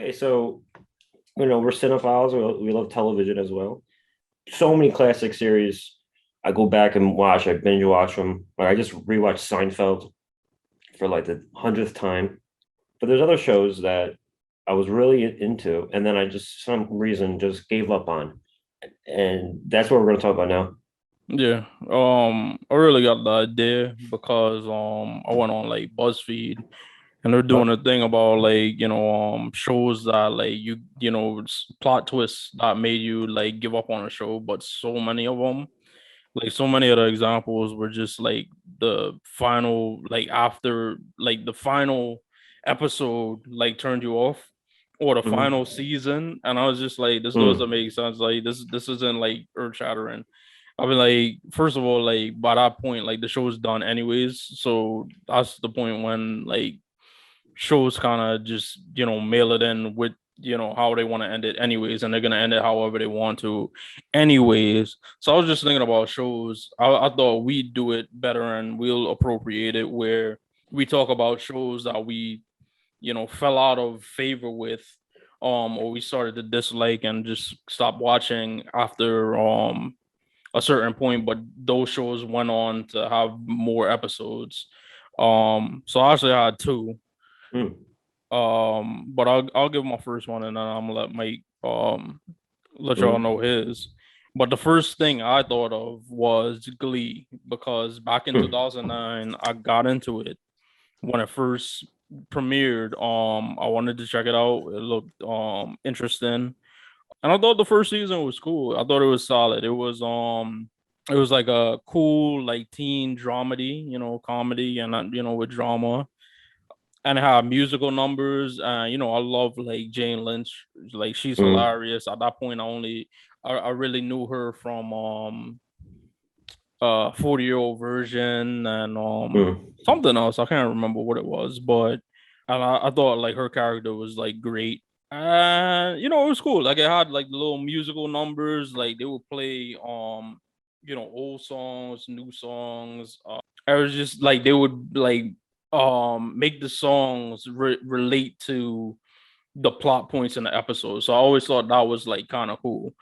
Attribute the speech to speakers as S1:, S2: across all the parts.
S1: Okay, so we're cinephiles. We love television as well. So many classic series. I go back and watch. I binge watch them. Like I just rewatched Seinfeld for like the hundredth time. But there's other shows that I was really into, and then I just some reason just gave up on, and that's what we're going to talk about now.
S2: Yeah, I really got the idea because I went on like BuzzFeed and they're doing
S1: Oh,
S2: a thing about like shows that like plot twists that made you like give up on a show, but so many of them, like so many of the examples were just like the final, like after like the final episode like turned you off, or the
S1: mhm.
S2: final season, and I was just like, this doesn't
S1: Mm.
S2: make sense. Like this isn't like earth shattering. I mean, like, first of all, like by that point, like the show's done anyways. So that's the point when like shows kind of just mail it in with how they want to end it anyways, and they're gonna end it however they want to anyways. So I was just thinking about shows. I thought we'd do it better and we'll appropriate it where we talk about shows that we fell out of favor with, or we started to dislike and just stopped watching after a certain point, but those shows went on to have more episodes. So I actually had two.
S1: Mm.
S2: But I'll give my first one and then I'm gonna let Mike let y'all
S1: Mm.
S2: know his. But the first thing I thought of was Glee because back in
S1: Mm.
S2: 2009 I got into it when it first premiered. I wanted to check it out. It looked interesting. And I thought the first season was cool. I thought it was solid. It was like a cool like teen dramedy, comedy and with drama, and it had musical numbers. I love like Jane Lynch. Like she's
S1: Mm.
S2: hilarious. At that point, I really knew her from 40-year-old version and
S1: Mm.
S2: something else. I can't remember what it was, but and I thought like her character was like great. And it was cool. Like it had like the little musical numbers. Like they would play old songs, new songs. I was just like they would like make the songs relate to the plot points in the episode. So I always thought that was like kind of cool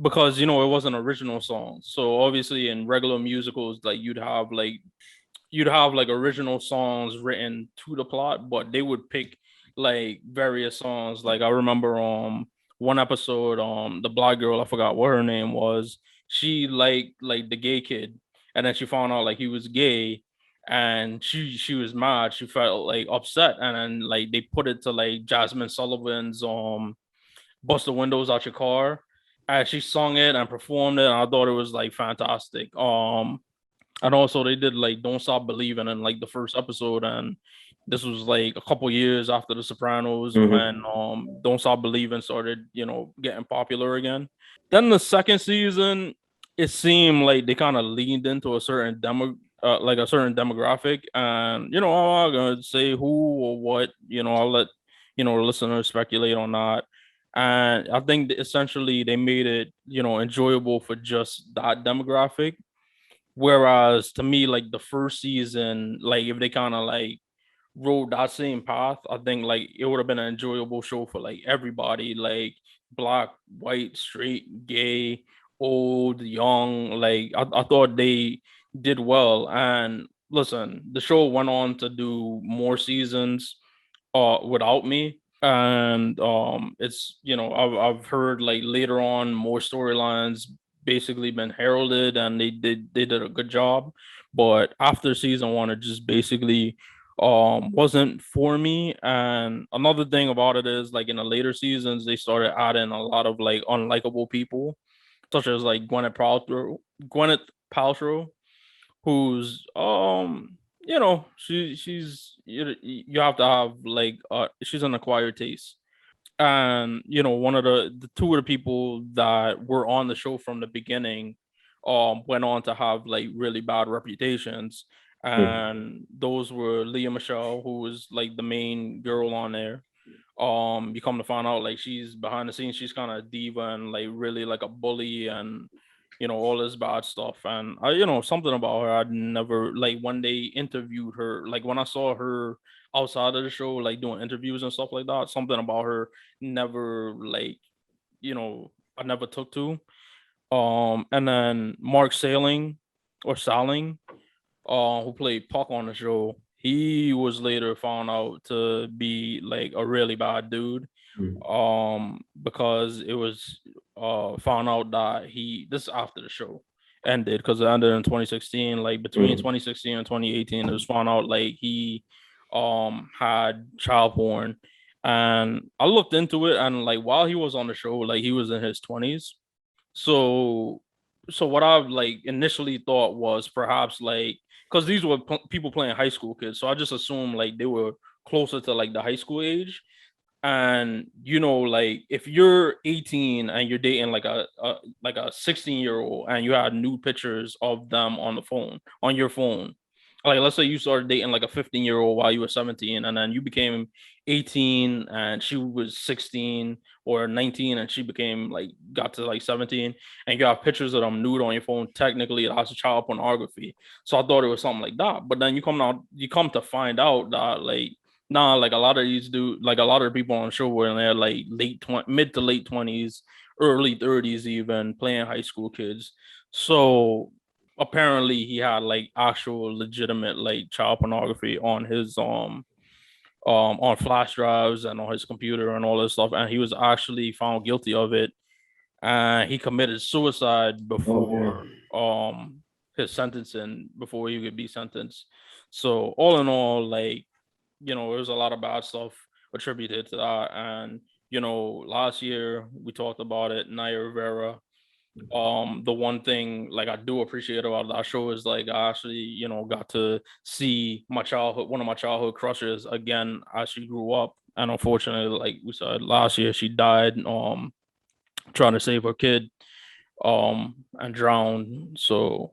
S2: because it wasn't original songs. So obviously in regular musicals, like you'd have like original songs written to the plot, but they would pick like various songs. Like I remember one episode, the black girl, I forgot what her name was. She like the gay kid, and then she found out like he was gay, and she was mad. She felt like upset, and then like they put it to like Jasmine Sullivan's "Bust the Windows Out Your Car." And she sung it and performed it, and I thought it was like fantastic. And also they did like "Don't Stop Believing" in like the first episode, and this was like a couple years after The Sopranos when
S1: Mhm.
S2: "Don't Stop Believing" started, getting popular again. Then the second season, it seemed like they kind of leaned into a certain like a certain demographic, and I'm not gonna say who or what. I'll let the listeners speculate on that. And I think that essentially they made it, enjoyable for just that demographic. Whereas to me, like the first season, like if they kind of like rode that same path, I think like it would have been an enjoyable show for like everybody, like black, white, straight, gay, old, young. Like I thought they did well. And listen, the show went on to do more seasons without me. And it's I've heard like later on more storylines basically been heralded and they did a good job. But after season one, it just basically wasn't for me. And another thing about it is like in the later seasons they started adding a lot of like unlikable people, such as like Gwyneth Paltrow, who's you have to have like she's an acquired taste. And one of the two of the people that were on the show from the beginning went on to have like really bad reputations,
S1: Mm.
S2: and those were Leah Michelle, who was like the main girl on there. You come to find out like she's behind the scenes, she's kind of diva and like really like a bully, and all this bad stuff. And something about her, I'd never like when they interviewed her, like when I saw her outside of the show, like doing interviews and stuff like that, something about her never like, I never took to. And then Mark Salling, who played Puck on the show, he was later found out to be like a really bad dude.
S1: Mm.
S2: Because it was found out that this is after the show ended, because it ended in 2016. Like between 2016 and 2018, it was found out like he had child porn. And I looked into it, and like while he was on the show, like he was in his 20s. So what I like initially thought was perhaps like, because these were people playing high school kids, so I just assumed like they were closer to like the high school age. And like if you're 18 and you're dating like a 16-year-old, and you had nude pictures of them on your phone, like let's say you started dating like a 15-year-old while you were 17, and then you became 18 and she was 16, or 19 and she became like got to like 17, and you have pictures of them nude on your phone, technically that's child pornography. So I thought it was something like that, but then you come to find out that like, nah, like a lot of these like a lot of people on the show were in their like mid to late 20s, early 30s, even playing high school kids. So apparently he had like actual legitimate like child pornography on his on flash drives and on his computer and all this stuff, and he was actually found guilty of it, and he committed suicide before his sentencing, before he could be sentenced. So all in all, like, there's a lot of bad stuff attributed to that. And last year we talked about it, Nia Rivera. The one thing like I do appreciate about that show is like I actually got to see one of my childhood crushes again as she grew up. And unfortunately, like we said, last year she died trying to save her kid and drowned. So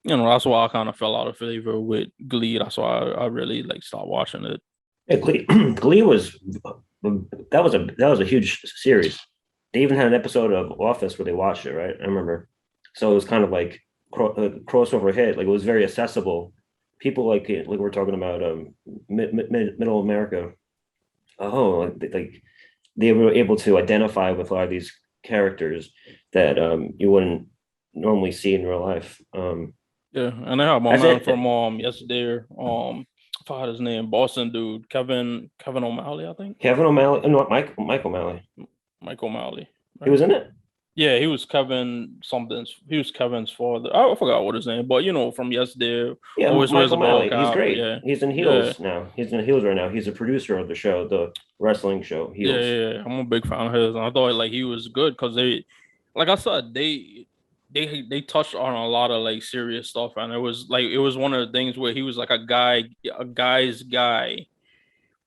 S2: that's why I kind of fell out of favor with Glee. That's why I really like stopped watching it.
S1: Yeah, Glee was that was a huge series. They even had an episode of Office where they watched it, right? I remember. So it was kind of like crossover hit. Like it was very accessible. People like it, like we're talking about middle America. Oh, like they were able to identify with a lot of these characters that you wouldn't normally see in real life.
S2: Yeah, and I have my man from yesterday. I forgot his name, Boston dude, Kevin O'Malley, I think.
S1: Kevin O'Malley, no, Mike O'Malley.
S2: Mike O'Malley.
S1: Right? He was in it.
S2: Yeah, he was Kevin something. He was Kevin's father. I forgot what his name, but from yesterday.
S1: Yeah, Mike O'Malley. He's great. Yeah. He's in Heels now. He's in Heels right now. He's a producer of the show, the wrestling show. Heels.
S2: Yeah. I'm a big fan of his, and I thought like he was good because they, like I said, they touched on a lot of like serious stuff, and it was one of the things where he was like a guy's guy.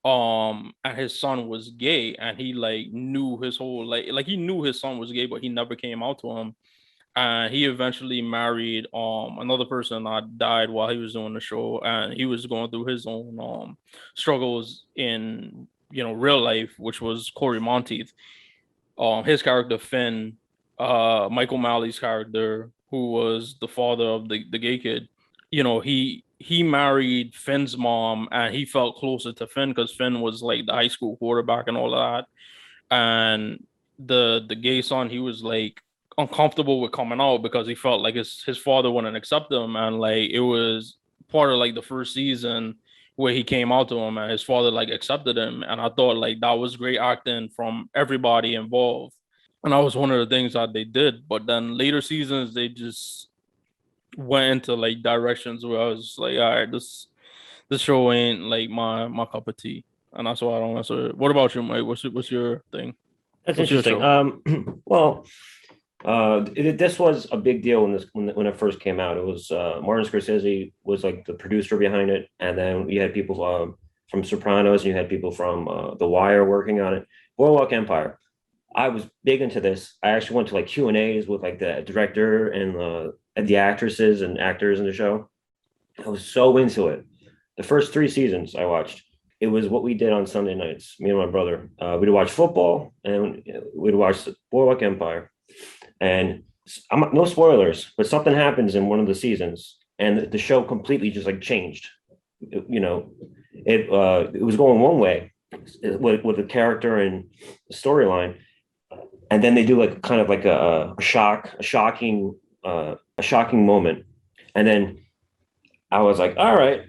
S2: And his son was gay, and he like knew his whole like he knew his son was gay, but he never came out to him. And he eventually married another person that died while he was doing the show, and he was going through his own struggles in real life, which was Corey Monteith. His character Finn, Michael O'Malley's character, who was the father of the gay kid, he married Finn's mom, and he felt closer to Finn because Finn was like the high school quarterback and all of that. And the gay son, he was like uncomfortable with coming out because he felt like his father wouldn't accept him. And like it was part of like the first season where he came out to him and his father like accepted him. And I thought like that was great acting from everybody involved. And that was one of the things that they did. But then later seasons, they just went into like directions where I was like, all right, this show ain't like my cup of tea. And that's why I don't answer it. What about you, Mike? What's your thing?
S1: That's interesting. Well, this was a big deal when it first came out. It was Martin Scorsese was like the producer behind it, and then you had people from Sopranos, and you had people from The Wire working on it. Boardwalk Empire. I was big into this. I actually went to like Q&As with like the director and the actresses and actors in the show. I was so into it. The first 3 seasons I watched. It was what we did on Sunday nights, me and my brother. We'd watch football and we'd watch Boardwalk Empire. And no spoilers, but something happens in one of the seasons, and the show completely just like changed. You know, it was going one way with the character and the storyline, and then they do like kind of like a shocking moment, and then I was like, all right,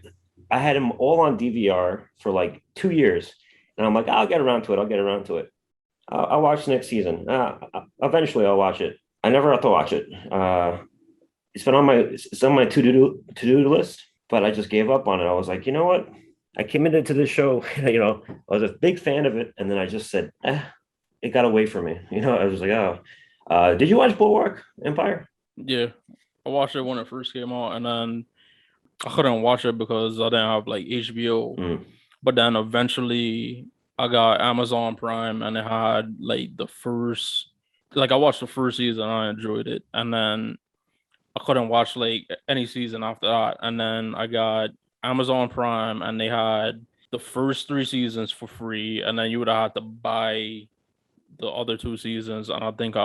S1: I had them all on DVR for like 2 years, and I'm like, I'll get around to it. I'll get around to it. I'll watch next season. Eventually, I'll watch it. I never have to watch it. It's on my to do list, but I just gave up on it. I was like, you know what? I committed to this show. I was a big fan of it, and then I just said, it got away from me. I was like, oh. Did you watch Bulwark Empire?
S2: Yeah, I watched it when it first came out, and then I couldn't watch it because I didn't have like HBO.
S1: Mm.
S2: But then eventually I got Amazon Prime, and it had like I watched the first season, I enjoyed it, and then I couldn't watch like any season after that. And then I got Amazon Prime, and they had the first 3 seasons for free, and then you would have had to buy the other 2 seasons. And I think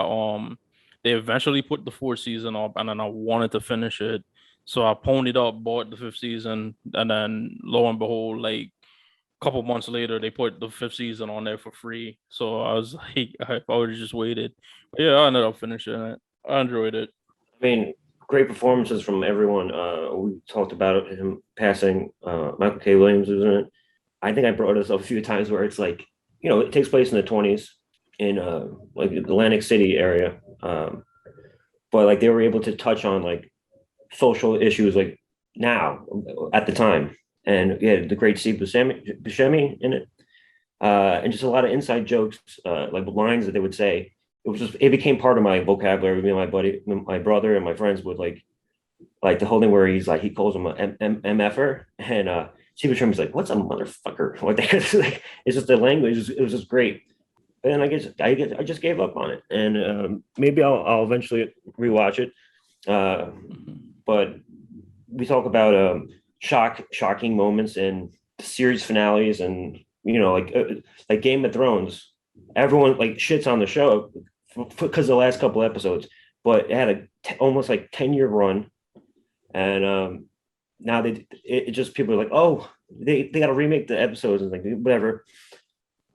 S2: they eventually put the 4th season up, and then I wanted to finish it. So I ponied up, bought the 5th season, and then lo and behold, like a couple months later, they put the 5th season on there for free. So I was like, if I would have just waited. But yeah, I ended up finishing it. I enjoyed it.
S1: I mean, great performances from everyone. We talked about him passing. Michael K. Williams was in it. I think I brought this up a few times where it's like, it takes place in the 20s in like Atlantic City area. But like they were able to touch on like social issues like now at the time. And yeah, the great Steve Buscemi in it. And just a lot of inside jokes, like lines that they would say. It became part of my vocabulary. Me and my brother, and my friends would like the whole thing where he calls him a MFer, and Steve Buscemi's like, "What's a motherfucker?" Like, it's just the language. It was just great. And I just gave up on it, and maybe I'll eventually rewatch it. But we talk about shocking moments and series finales, and like Game of Thrones. Everyone like shits on the show because the last couple episodes, but it had almost like 10-year run, and now it just people are like, oh, they got to remake the episodes and like whatever,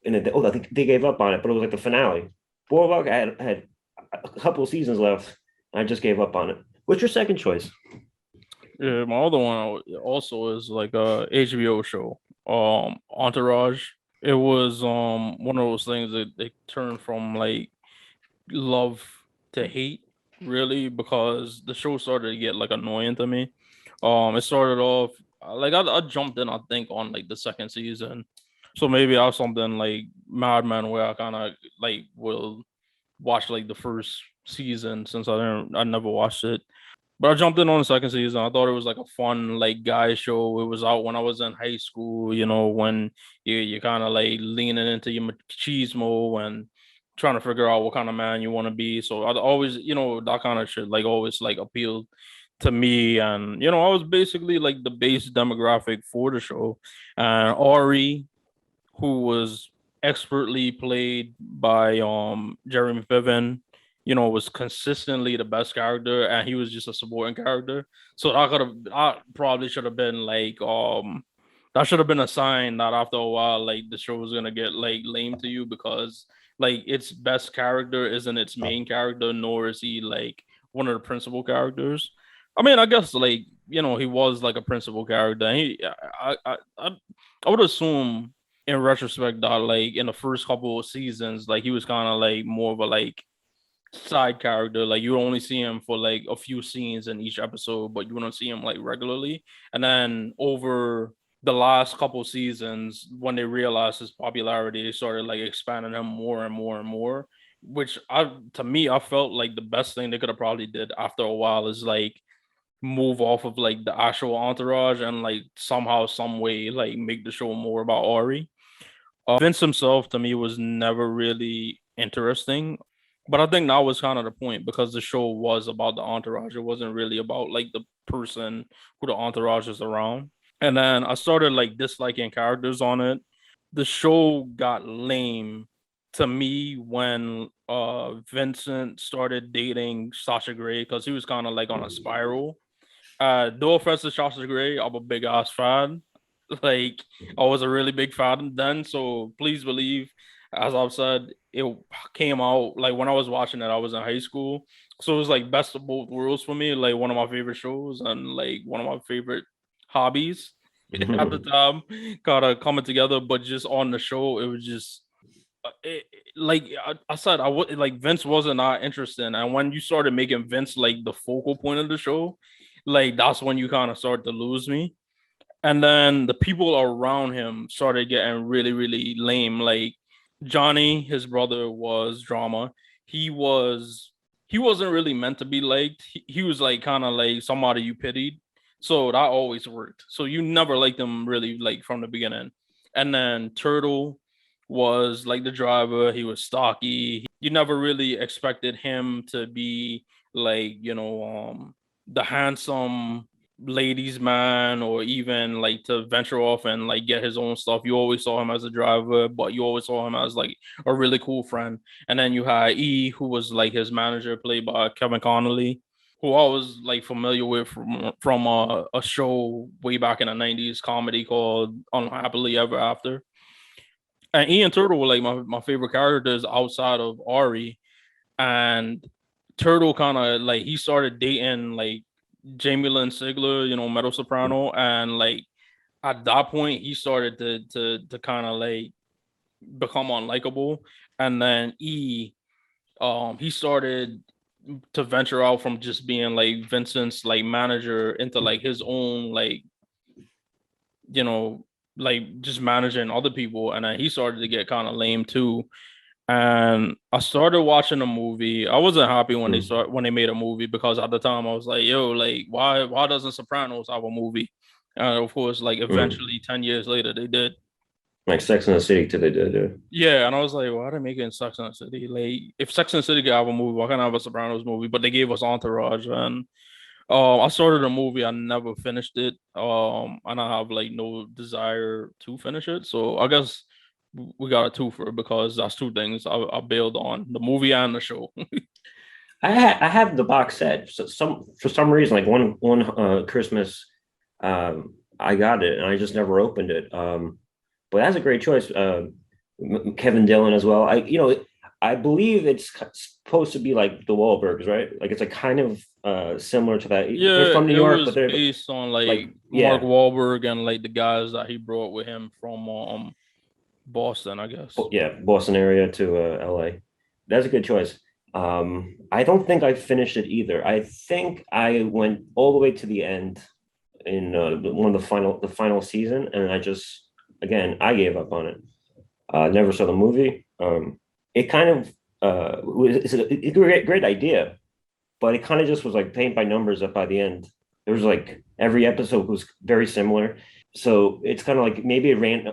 S1: and then I think they gave up on it, but it was like the finale. Boardwalk had a couple of seasons left, and I just gave up on it. What's your second choice?
S2: Yeah, my other one also is like a HBO show, Entourage. It was one of those things that they turned from like love to hate, really, because the show started to get like annoying to me. It started off like I jumped in, I think, on like the 2nd season, so maybe I have something like Mad Men where I kind of like will watch like the first season since I never watched it. But I jumped in on the 2nd season. I thought it was like a fun like guy show. It was out when I was in high school, when you kind of like leaning into your machismo and trying to figure out what kind of man you want to be. So I always, that kind of shit like always like appealed to me. And I was basically like the base demographic for the show. And Ari, who was expertly played by Jeremy Piven, was consistently the best character, and he was just a supporting character. So I probably should have been like that should have been a sign that after a while like the show was gonna get like lame to you, because like its best character isn't its main character, nor is he like one of the principal characters. I mean, I guess like he was like a principal character. And I would assume in retrospect that like in the first couple of seasons, like he was kind of like more of a like side character. Like you only see him for like a few scenes in each episode, but you wouldn't see him like regularly. And then over the last couple seasons, when they realized his popularity, they started like expanding him more and more and more. Which to me, I felt like the best thing they could have probably did after a while is like move off of like the actual entourage and like somehow, some way, like make the show more about Ari. Vince himself to me was never really interesting, but I think that was kind of the point, because the show was about the entourage. It wasn't really about like the person who the entourage is around. And then I started like disliking characters on it. The show got lame to me when Vincent started dating Sasha Grey, because he was kind of like on a spiral. No offense to Sasha Grey, I'm a big ass fan. Like I was a really big fan then, so please believe, as I've said, it came out like when I was watching it, I was in high school. So it was like best of both worlds for me, like one of my favorite shows and like one of my favorite hobbies at the time, kind of coming together. But just on the show, it was just like I said, I would like Vince wasn't not interesting, and when you started making Vince like the focal point of the show, like that's when you kind of started to lose me. And then the people around him started getting really, really lame. Like Johnny, his brother, was drama. He was he wasn't really meant to be liked. He was like kind of like somebody you pitied. So that always worked. So you never liked him really like from the beginning. And then Turtle was like the driver. He was stocky. You never really expected him to be like, the handsome ladies man, or even like to venture off and like get his own stuff. You always saw him as a driver, but you always saw him as like a really cool friend. And then you had E, who was like his manager, played by Kevin Connolly, who I was like familiar with from a show way back in the 90s comedy called Unhappily Ever After. And Ian Turtle were like my favorite characters outside of Ari. And Turtle kind of like he started dating like Jamie Lynn Sigler, metal soprano, and like at that point he started to kind of like become unlikable. And then he started to venture out from just being like Vincent's like manager into like his own like you know like just managing other people, and then he started to get kind of lame too. And I started watching a movie. I wasn't happy when they made a movie, because at the time I was like, yo, like why doesn't Sopranos have a movie? And of course, like eventually 10 years later they did.
S1: Like Sex and the City too, they did.
S2: Yeah, and I was like, why are they making Sex and the City? Like if Sex and the City could have a movie, why can't I have a Sopranos movie? But they gave us Entourage, and I started a movie, I never finished it. And I have like no desire to finish it. So I guess we got a twofer, because that's two things I bailed on: the movie and the show.
S1: I have the box set. So for some reason, like one Christmas, I got it and I just never opened it. But that's a great choice. Kevin Dillon as well. I believe it's supposed to be like the Wahlbergs, right? Like it's like kind of similar to that. They're
S2: Yeah,
S1: from New
S2: it
S1: York,
S2: was
S1: but they're
S2: based on
S1: like
S2: like Mark
S1: yeah,
S2: Wahlberg and like the guys that he brought with him from Boston, I guess.
S1: Yeah, Boston area to LA. That's a good choice. I don't think I finished it either. I think I went all the way to the end in one of the final season, and I gave up on it. Never saw the movie. It kind of it's a great idea, but it kind of just was like paint by numbers up by the end. There was like every episode was very similar, so it's kind of like maybe it ran.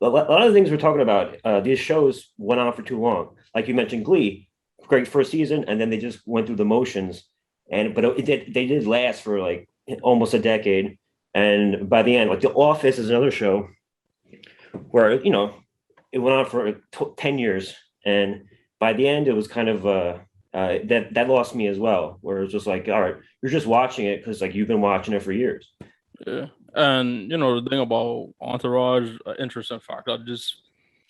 S1: A lot of the things we're talking about, these shows went on for too long. Like you mentioned, Glee, great first season, and then they just went through the motions. They did last for like almost a decade, and by the end, like The Office is another show where it went on for 10 years, and by the end, it was kind of that lost me as well. Where it's just like, all right, you're just watching it because like you've been watching it for years.
S2: Yeah. And the thing about Entourage, interesting fact, I just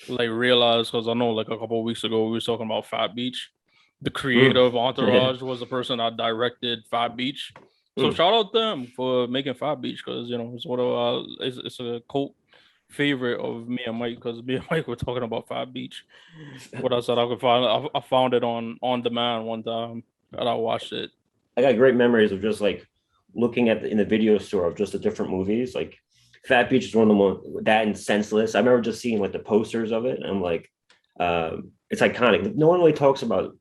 S2: like realized, because I know like a couple of weeks ago we were talking about Fat Beach. The creator of
S1: Yeah.
S2: Entourage was the person that directed Fat Beach. So shout out them for making Fat Beach, because it's one of it's a cult favorite of me and Mike, because me and Mike were talking about Fat Beach. What I said I could find, I found it on demand one time and I watched it.
S1: I got great memories of just like looking in the video store of just the different movies. Like Fat Beach is one of the most that and Senseless. I remember just seeing like the posters of it. And I'm like, it's iconic. No one really talks about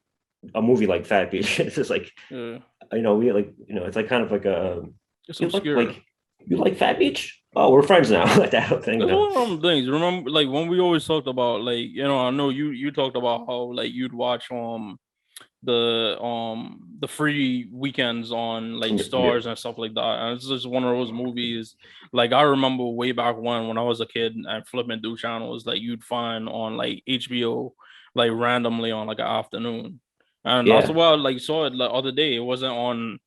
S1: a movie like Fat Beach. It's just like,
S2: Yeah,
S1: we like, it's like kind of like a
S2: it's
S1: you look
S2: obscure.
S1: like you like Fat Beach. Oh, we're friends now. Like that thing.
S2: That's one of them things. Remember, like when we always talked about, like I know you talked about how like you'd watch the free weekends on like
S1: Yeah.
S2: stars and stuff like that. And it's just one of those movies. Like I remember way back when I was a kid and flipping through channels, like you'd find on like HBO like randomly on like an afternoon. And
S1: Yeah.
S2: also, well, like saw it the other day. It wasn't on.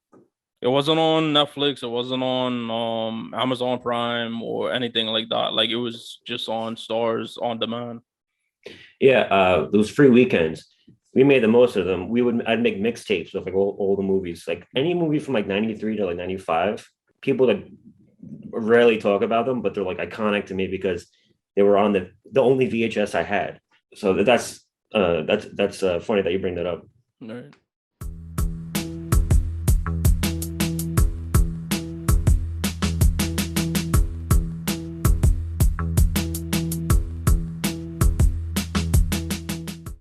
S2: It wasn't on Netflix. It wasn't on Amazon Prime or anything like that. Like it was just on Stars on demand.
S1: Yeah, those free weekends, we made the most of them. I'd make mixtapes with like all the movies, like any movie from like 93 to like 95. People that rarely talk about them, but they're like iconic to me because they were on the only VHS I had. So that's funny that you bring that up.
S2: Right.